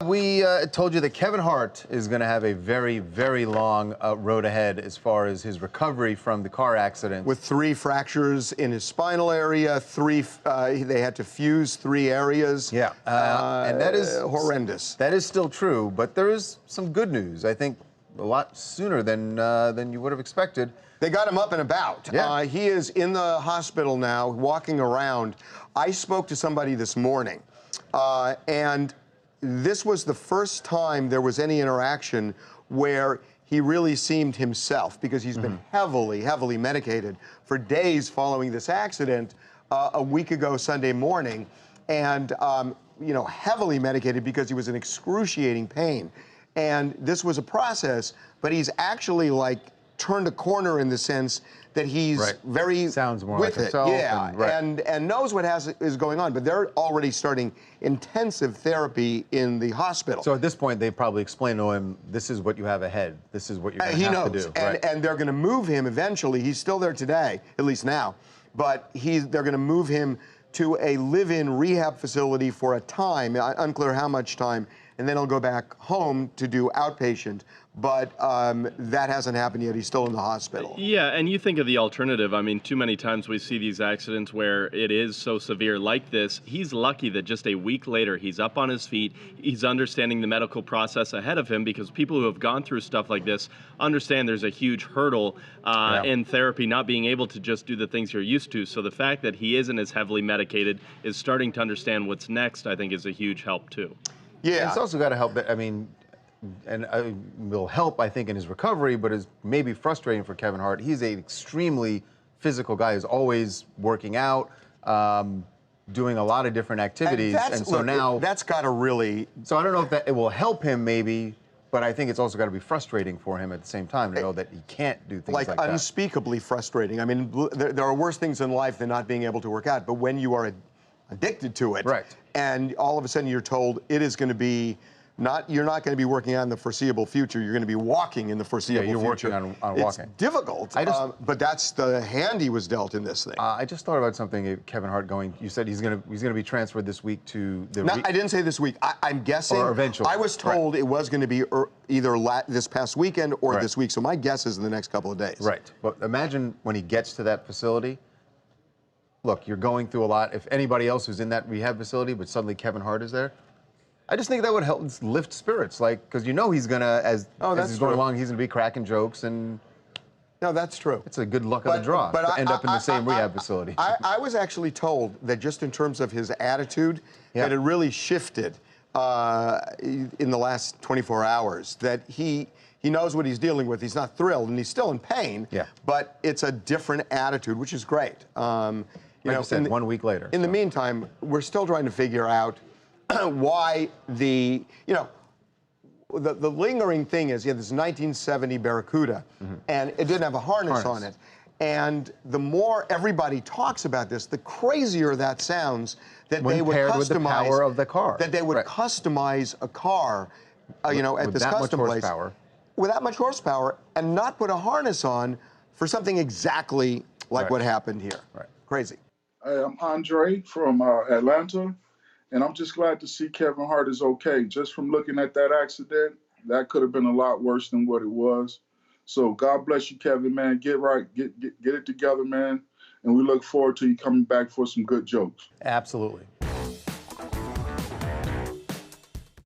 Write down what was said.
We told you that Kevin Hart is going to have a very, very long road ahead as far as his recovery from the car accident. With 3 fractures in his spinal area, they had to fuse 3 areas. Yeah, and that is horrendous. That is still true, but there is some good news. I think a lot sooner than you would have expected. They got him up and about. Yeah. He is in the hospital now, walking around. I spoke to somebody this morning, and this was the first time there was any interaction where he really seemed himself, because he's been heavily, heavily medicated for days following this accident a week ago Sunday morning, and you know, heavily medicated because he was in excruciating pain. And this was a process, but he's actually like turned a corner in the sense that he's very sounds more with like it, himself, yeah, and knows what is going on. But they're already starting intensive therapy in the hospital. So at this point, they probably explained to him, "This is what you have ahead. This is what you're going to have to do." And they're going to move him eventually. He's still there today, at least now, but they're going to move him to a live-in rehab facility for a time, unclear how much time, and then he'll go back home to do outpatient. But that hasn't happened yet. He's still in the hospital. Yeah, and you think of the alternative. I mean, too many times we see these accidents where it is so severe like this. He's lucky that just a week later, he's up on his feet. He's understanding the medical process ahead of him, because people who have gone through stuff like this understand there's a huge hurdle in therapy, not being able to just do the things you're used to. So the fact that he isn't as heavily medicated, is starting to understand what's next, I think is a huge help too. Yeah. And it's also got to help that, I mean, and will help, I think, in his recovery, but is maybe frustrating for Kevin Hart. He's an extremely physical guy. He's always working out, doing a lot of different activities, and so now that's got to really. So I don't know if that it will help him, maybe, but I think it's also got to be frustrating for him at the same time to know that he can't do things like that. Unspeakably frustrating. I mean, there are worse things in life than not being able to work out, but when you are addicted to it, and all of a sudden you're told it is going to be. You're not going to be working out in the foreseeable future. You're going to be walking in the foreseeable future. Yeah, you're working on walking. It's difficult, but that's the hand he was dealt in this thing. I just thought about something, Kevin Hart going. You said he's going to be transferred this week to the. No, I didn't say this week. I'm guessing. Or eventually. I was told it was going to be either this past weekend or this week. So my guess is in the next couple of days. Right. But imagine when he gets to that facility. Look, you're going through a lot. If anybody else who's in that rehab facility, but suddenly Kevin Hart is there. I just think that would help lift spirits, like, because you know he's gonna, as he's going along, he's gonna be cracking jokes, and no, that's true. It's a good luck of the draw to end up in the same rehab facility. I was actually told that just in terms of his attitude, that it really shifted in the last 24 hours. That he knows what he's dealing with. He's not thrilled, and he's still in pain. Yeah. But it's a different attitude, which is great. Like you said, 1 week later. In the meantime, we're still trying to figure out why the lingering thing is, this 1970 Barracuda, and it didn't have a harness on it. And the more everybody talks about this, the crazier that sounds that they would customize with the power of the car. That they would customize a car, at this custom place with that much horsepower, and not put a harness on for something exactly like what happened here. Crazy. Hey, I'm Andre from Atlanta. And I'm just glad to see Kevin Hart is okay. Just from looking at that accident, that could have been a lot worse than what it was. So God bless you, Kevin, man. Get right, get it together, man. And we look forward to you coming back for some good jokes. Absolutely.